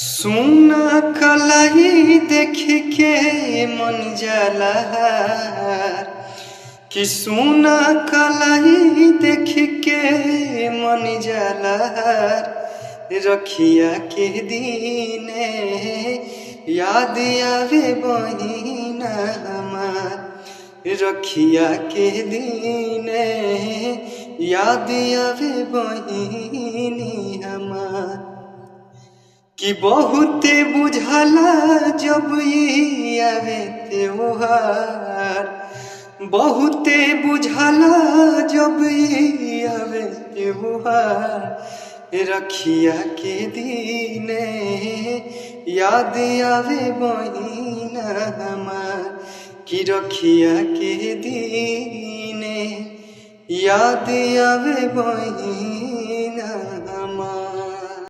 सोना कलाई देख के मन जाला कि सोना कलाई देख के मन जाला रखिया के दीने याद आवे बहिना हमार रखिया के दीने याद आवे बहिनी हमार कि बहुते बुझाला जब ई आवे त्योहार बहुते बुझाला जब ई आवे त्योहार रखिया के दीने याद आवे बहिना हमार कि रखिया के दीने याद आवे बहिना